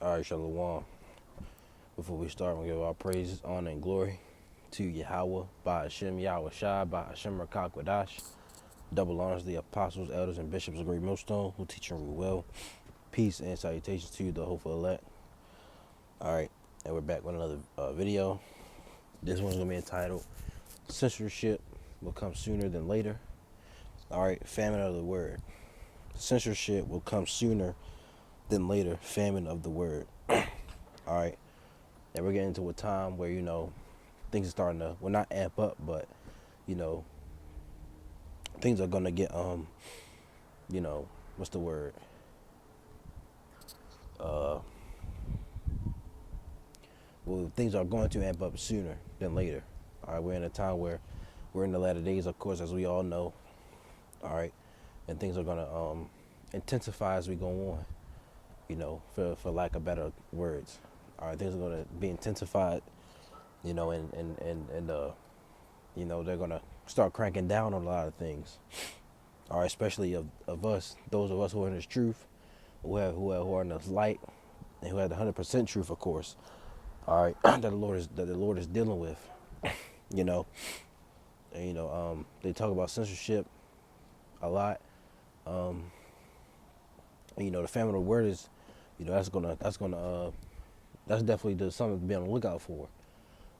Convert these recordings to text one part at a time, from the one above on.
All right, Shalom. Before we start, we give our praises, honor, and glory to Yahweh, by Hashem, Yahweh Shai, by Hashem Rakak Wadash. Double honors to the apostles, elders, and bishops of Great Millstone who teach and rule well. Peace and salutations to you, the hopeful elect. All right, and we're back with another video. This one's going to be entitled Censorship Will Come Sooner Than Later. All right, famine of the word. Censorship will come sooner than later, famine of the word. All right. And we're getting into a time where, things are starting to, well, not amp up, but, things are going to get, what's the word? Well, things are going to amp up sooner than later. All right. We're in a time where we're in the latter days, of course, as we all know. All right. And things are going to intensify as we go on, for lack of better words. All right. Things are going to be intensified, and they're going to start cranking down on a lot of things. All right, especially of us, those of us who are in this truth, who are in this light, and who have the 100% truth, of course. All right, that the Lord is dealing with, and they talk about censorship a lot. The famine of the word is, that's definitely something to be on the lookout for.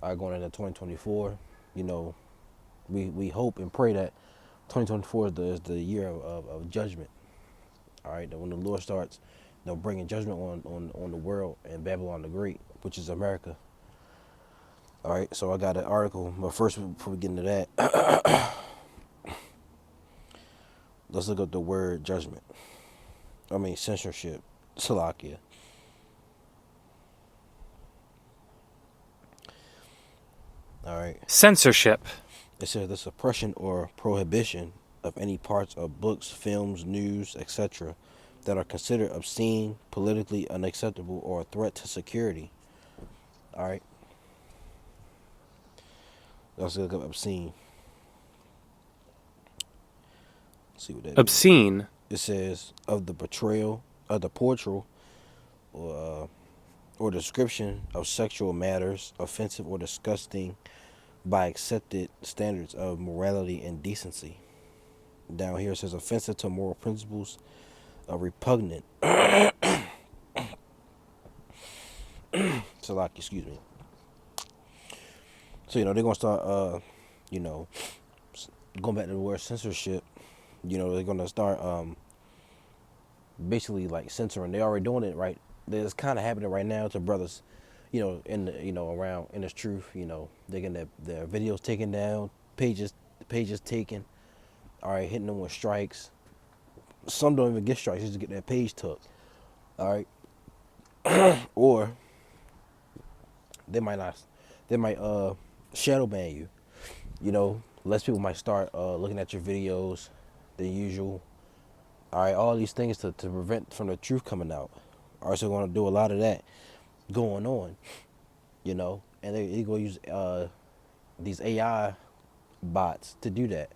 All right, going into 2024, we hope and pray that 2024 is the year of judgment. All right, that when the Lord starts, bringing judgment on the world and Babylon the Great, which is America. All right, so I got an article, but first, before we get into that, let's look up the word judgment. Censorship, Salakia. All right. Censorship. It says the suppression or prohibition of any parts of books, films, news, etc. that are considered obscene, politically unacceptable, or a threat to security. All right. Let's look up obscene. Let's see what that Obscene. Means. It says of the portrayal, or description of sexual matters offensive or disgusting by accepted standards of morality and decency. Down here it says offensive to moral principles, repugnant. So, excuse me. So, they're going to start, going back to the word censorship, they're going to start basically like censoring. They're already doing it, right? It's kind of happening right now to brothers, around in this truth, they're getting their videos taken down, pages taken, all right, hitting them with strikes. Some don't even get strikes, just get their page took, all right, or they might shadow ban you, less people might start looking at your videos than usual. All right, all these things to prevent from the truth coming out. All right, so we're going to do a lot of that going on, and they're going to use these AI bots to do that.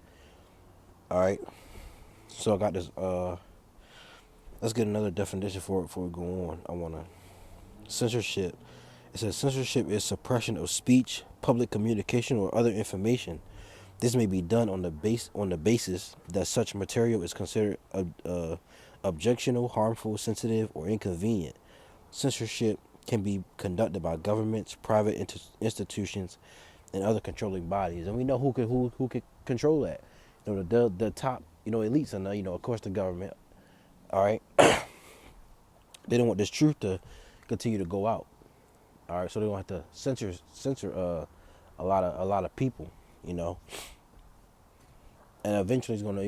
All right, so I got this. Let's get another definition for it before we go on. Censorship. It says censorship is suppression of speech, public communication, or other information. This may be done on the basis that such material is considered objectionable, harmful, sensitive, or inconvenient. Censorship can be conducted by governments, private institutions, and other controlling bodies. And we know who could control that. The top, elites, and of course the government. All right, they don't want this truth to continue to go out. All right, so they're gonna have to censor a lot of people, and eventually it's gonna,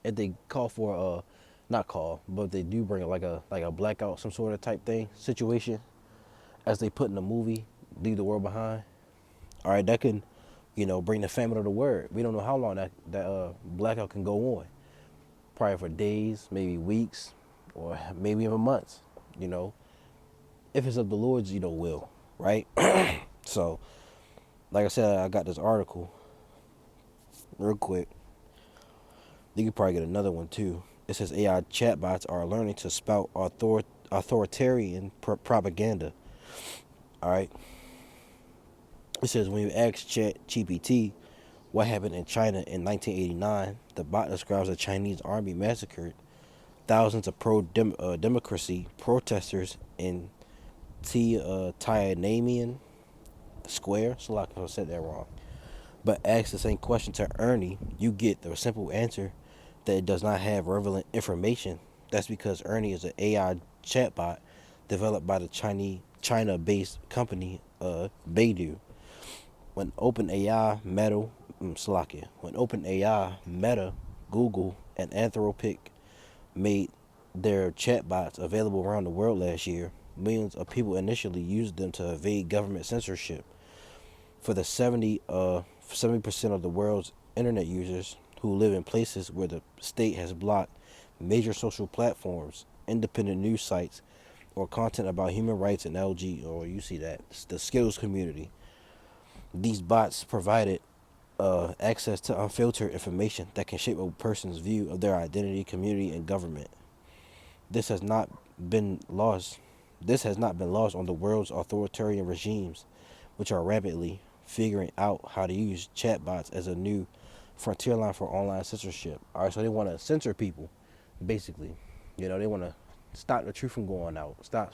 if they call for not call, but they do bring like a blackout, some sort of type thing situation, as they put in the movie Leave the World Behind. All right, that can, bring the famine of the word. We don't know how long that blackout can go on. Probably for days, maybe weeks, or maybe even months. If it's of the Lord's, will, right? So, like I said, I got this article real quick. You could probably get another one too. It says AI chatbots are learning to spout authoritarian propaganda. All right. It says when you ask Chat GPT what happened in China in 1989, the bot describes a Chinese army massacred thousands of pro-democracy protesters in Tiananmen Square. So like I said that wrong. But ask the same question to Ernie, you get the simple answer that it does not have relevant information. That's because Ernie is an AI chatbot developed by the China-based company Baidu. When OpenAI, Meta, Google, and Anthropic made their chatbots available around the world last year, millions of people initially used them to evade government censorship. For the 70% of the world's internet users who live in places where the state has blocked major social platforms, independent news sites, or content about human rights and LG, or you see that, the Skittles community, these bots provided access to unfiltered information that can shape a person's view of their identity, community, and government. This has not been lost. This has not been lost on the world's authoritarian regimes, which are rapidly figuring out how to use chatbots as a new frontier line for online censorship. All right, so they want to censor people, basically. You know, they want to stop the truth from going out. Stop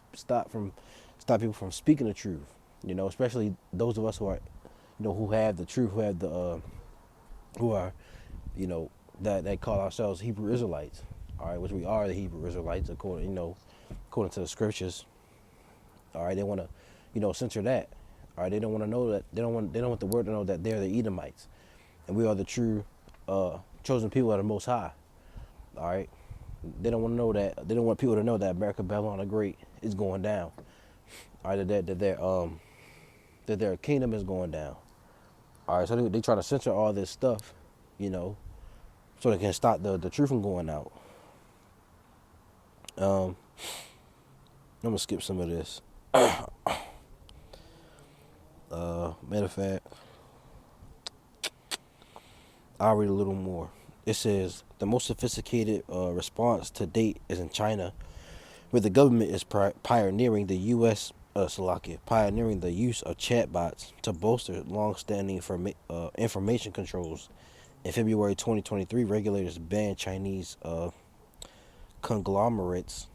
people from speaking the truth. You know, especially those of us who are, who have the truth, who have the, who are, that call ourselves Hebrew Israelites. All right, which we are the Hebrew Israelites according to the scriptures. All right, they want to, censor that. All right, they don't want to know that they don't want the world to know that they're the Edomites, and we are the true chosen people of the Most High. All right, they don't want to know that. They don't want people to know that America, Babylon the Great is going down. All right, that their kingdom is going down. All right, so they try to censor all this stuff, so they can stop the truth from going out. I'm gonna skip some of this. Matter of fact, I'll read a little more. It says the most sophisticated response to date is in China, where the government is pioneering the pioneering the use of chatbots to bolster long-standing information controls. In February 2023, regulators banned Chinese conglomerates,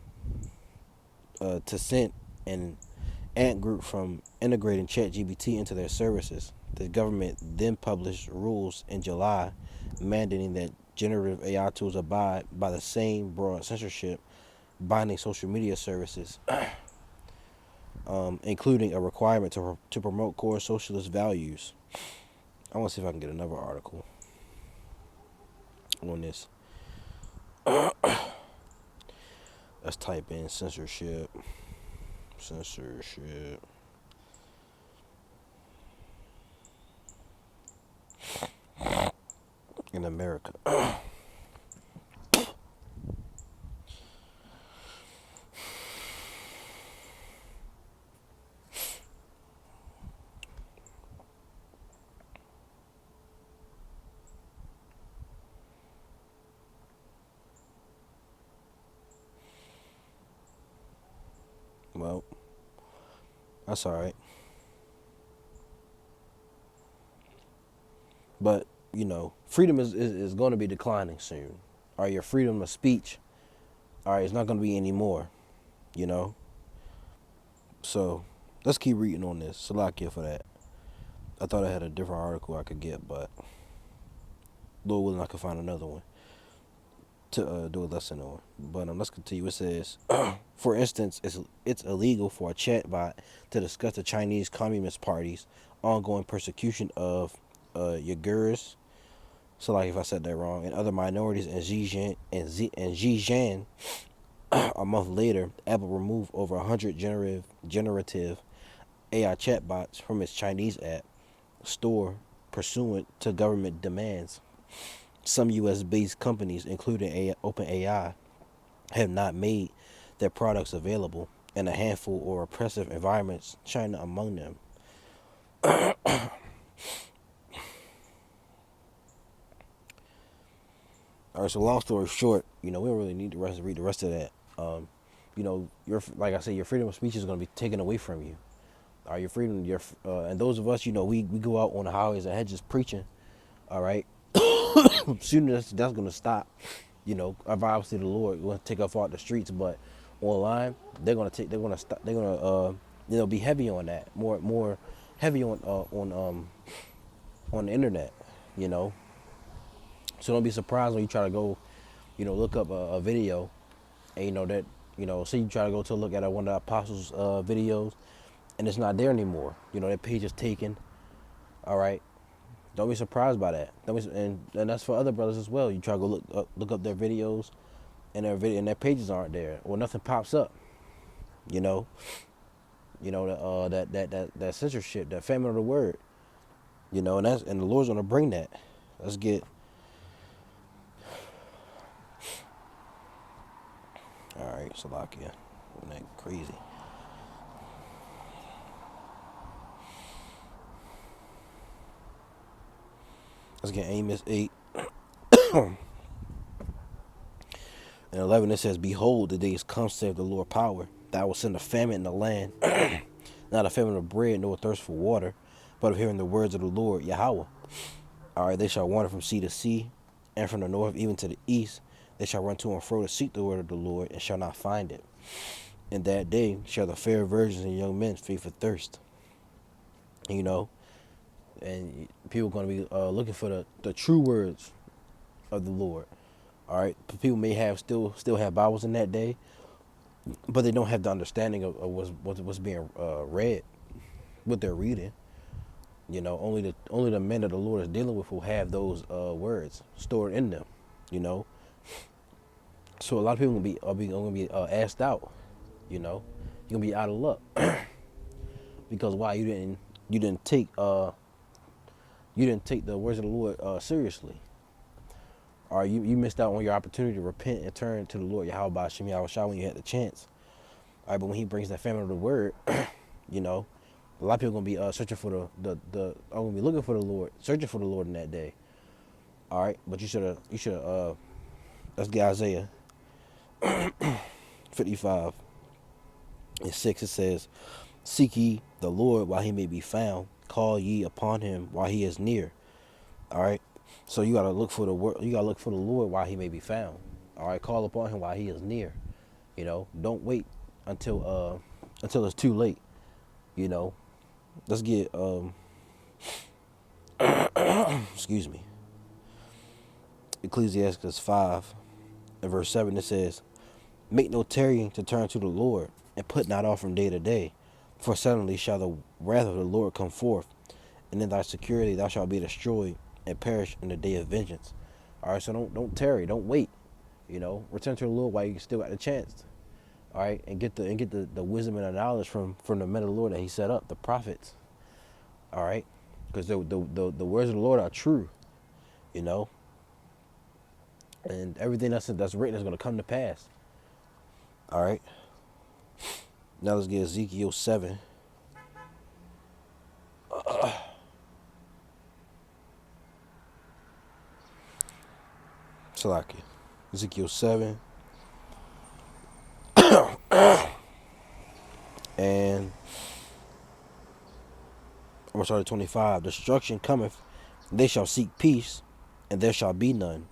Tencent and Ant Group, from integrating ChatGPT into their services. The government then published rules in July mandating that generative AI tools abide by the same broad censorship binding social media services, including a requirement to promote core socialist values. I want to see if I can get another article on this. Let's type in censorship in America. Well, that's all right. But, freedom is going to be declining soon. All right, your freedom of speech, all right, it's not going to be anymore, you know? So, let's keep reading on this. Salakia for that. I thought I had a different article I could get, but Lord willing, I could find another one to do a lesson on. But let's continue. It says, for instance, it's illegal for a chatbot to discuss the Chinese Communist Party's ongoing persecution of Uyghurs. So, like, if I said that wrong, and other minorities in Xinjiang. A month later, Apple removed over 100 generative AI chatbots from its Chinese app store pursuant to government demands. Some U.S.-based companies, including OpenAI, have not made their products available, and a handful or oppressive environments, China among them. All right, so long story short, we don't really need to read the rest of that. your, like I said, your freedom of speech is going to be taken away from you. All right, your freedom, and those of us, we go out on the highways and hedges preaching. All right, soon as that's going to stop, obviously the Lord will take us off the streets, but online they're going to stop, they're going to be heavy on that, more heavy on the internet, you know. So don't be surprised when you try to go, look up a video, and that, say you try to go to look at one of the apostles' videos, and it's not there anymore. That page is taken. All right, don't be surprised by that. And that's for other brothers as well. You try to go look up their videos, and their pages aren't there, or nothing pops up. You know, that censorship, that famine of the word. And the Lord's gonna bring that. Let's get. All right, Salakia, isn't that crazy? Let's get Amos 8 and 11. It says, "Behold, the days come, saith the Lord power, that I will send a famine in the land, not a famine of bread, nor a thirst for water, but of hearing the words of the Lord Yahweh. All right, they shall wander from sea to sea, and from the north even to the east. They shall run to and fro to seek the word of the Lord, and shall not find it. In that day shall the fair virgins and young men flee for thirst." And people are going to be looking for the true words of the Lord. All right, people may have still have Bibles in that day, but they don't have the understanding of what's being read, what they're reading. Only the men that the Lord is dealing with will have those words stored in them. So a lot of people gonna be asked out. You're gonna be out of luck because why you didn't take the words of the Lord seriously. Or you missed out on your opportunity to repent and turn to the Lord Yahweh Shem Yahweh when you had the chance. All right, but when He brings that famine of the word, a lot of people gonna be searching for are gonna be looking for the Lord, searching for the Lord in that day. All right, but you should let's get Isaiah 55 and 6. It says, "Seek ye the Lord while He may be found; call ye upon Him while He is near." All right. So you gotta look for the word. You gotta look for the Lord while He may be found. All right, call upon Him while He is near. Don't wait until it's too late. Let's get excuse me. Ecclesiastes 5 and verse 7. It says, "Make no tarrying to turn to the Lord, and put not off from day to day, for suddenly shall the wrath of the Lord come forth, and in thy security thou shalt be destroyed and perish in the day of vengeance." All right, so don't tarry, don't wait. Return to the Lord while you still got the chance. All right, and get the wisdom and the knowledge from the men of the Lord that He set up, the prophets. All right, because the words of the Lord are true. And everything that's written is going to come to pass. All right. Now let's get Ezekiel 7. Salakia. Ezekiel 7. And I'm going to start at 25. "Destruction cometh, they shall seek peace, and there shall be none.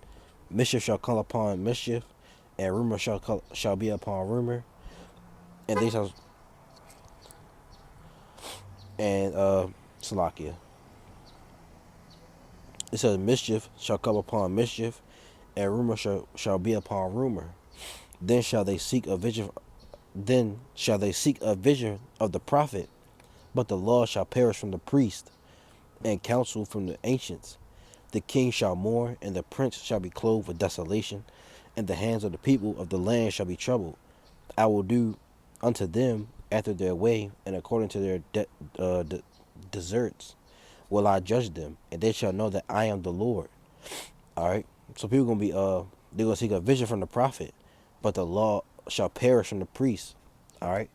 Mischief shall come upon mischief, and rumor shall be upon rumor, and they shall..." And Salakia. It says, "Mischief shall come upon mischief, and rumor shall be upon rumor. Then shall they seek a vision. Then shall they seek a vision of the prophet, but the law shall perish from the priest, and counsel from the ancients. The king shall mourn, and the prince shall be clothed with desolation, and the hands of the people of the land shall be troubled. I will do unto them after their way, and according to their deserts will I judge them, and they shall know that I am the Lord." All right. So people gonna be they're gonna seek a vision from the prophet, but the law shall perish from the priest. All right.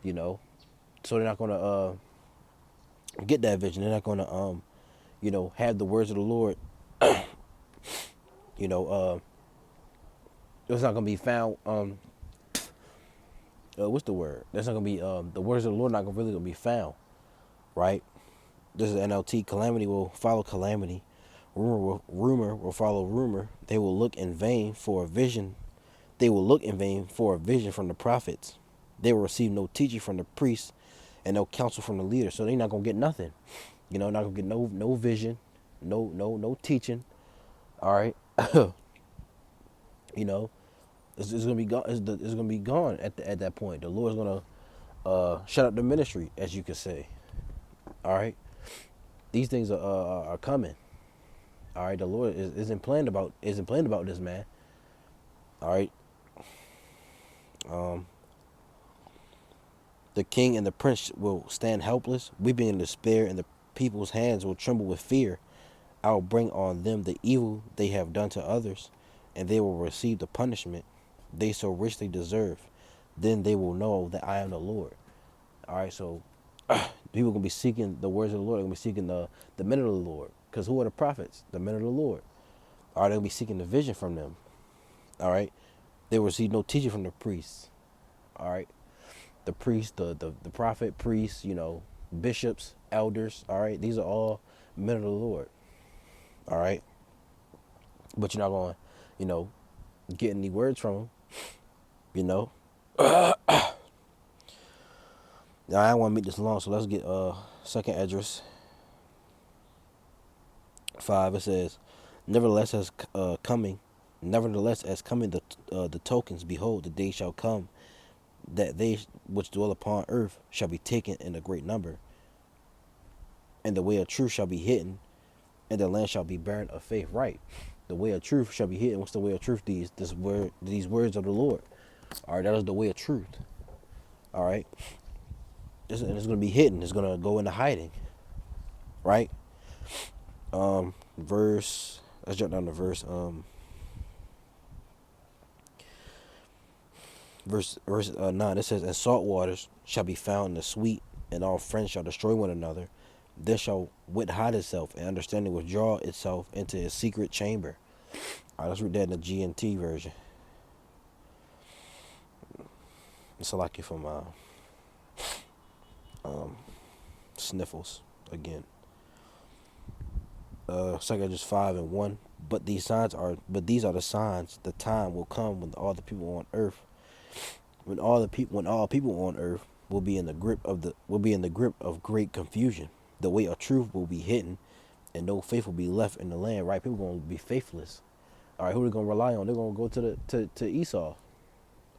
So they're not gonna get that vision. They're not gonna have the words of the Lord. you know, it's not gonna be found. what's the word? That's not gonna be the words of the Lord not gonna really gonna be found, right? This is NLT. Calamity will follow calamity. Rumor will follow rumor. They will look in vain for a vision. They will look in vain for a vision from the prophets. They will receive no teaching from the priests and no counsel from the leaders. So they're not gonna get nothing. Not gonna get no vision, no teaching. All right. you know, it's gonna be gone. It's gonna be gone at that point. The Lord's gonna shut up the ministry, as you could say. All right. These things are coming. All right. The Lord isn't playing about this, man. All right. Um, the king and the prince will stand helpless, weeping in despair, and the people's hands will tremble with fear. I will bring on them the evil they have done to others, and they will receive the punishment they so richly deserve. Then they will know that I am the Lord. All right, so people are gonna be seeking the words of the Lord. They're gonna be seeking the men of the Lord, because who are the prophets? The men of the Lord. All right, they'll be seeking the vision from them. All right, they will receive no teaching from the priests. All right, the priest, the prophet, priests, bishops, elders. All right, these are all men of the Lord. All right, but you're not going to, get any words from them. Now, I don't want to make this long, so let's get second Esdras 5. It says, nevertheless as coming the tokens, behold, the day shall come that they which dwell upon earth shall be taken in a great number, and the way of truth shall be hidden, and the land shall be barren of faith. Right, the way of truth shall be hidden. What's the way of truth? These words of the Lord. All right, that is the way of truth. All right, and it's going to be hidden. It's going to go into hiding. Right. Verse. Let's jump down to verse. Verse 9. It says, and salt waters shall be found in the sweet, and all friends shall destroy one another. Then shall wit hide itself, and understanding withdraw itself into a secret chamber. All right, let's read that in the GNT version. It's like it from sniffles again. Second just 5:1. But these are the signs. The time will come when all the people on earth, when all people on earth will be in the grip of great confusion. The way of truth will be hidden, and no faith will be left in the land. Right, people are going to be faithless. All right, who are they going to rely on? They're going to go to Esau.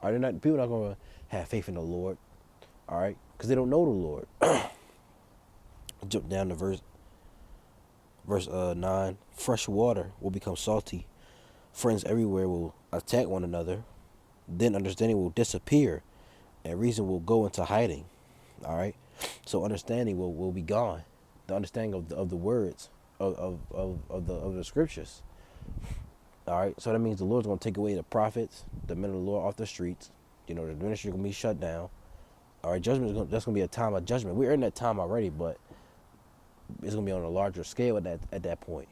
Are they not? People are not going to have faith in the Lord. All right, because they don't know the Lord. Jump down to verse 9. Fresh water will become salty. Friends everywhere will attack one another. Then understanding will disappear, and reason will go into hiding. All right, so understanding will be gone. The understanding of the words of the scriptures. All right, so that means the Lord's going to take away the prophets, the men of the Lord, off the streets. The ministry is going to be shut down. All right, that's going to be a time of judgment. We're in that time already, but it's going to be on a larger scale at that point.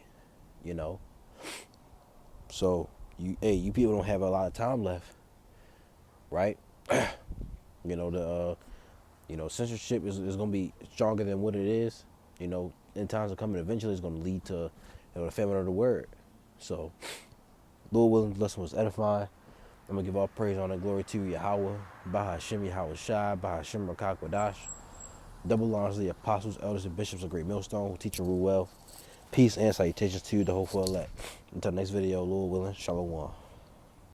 So you people don't have a lot of time left, right? Censorship is going to be stronger than what it is. In times of coming, eventually it's going to lead to the famine of the word. So, Lord willing, the lesson was edifying. I'm going to give all praise, honor, and glory to Yahweh, Bahashem Yahweh Shai, Bahashem Rakak Wadash. Double honors to the apostles, elders, and bishops of Great Millstone who teach and rule well. Peace and salutations to you, the hopeful elect. Until next video, Lord willing, Shalom.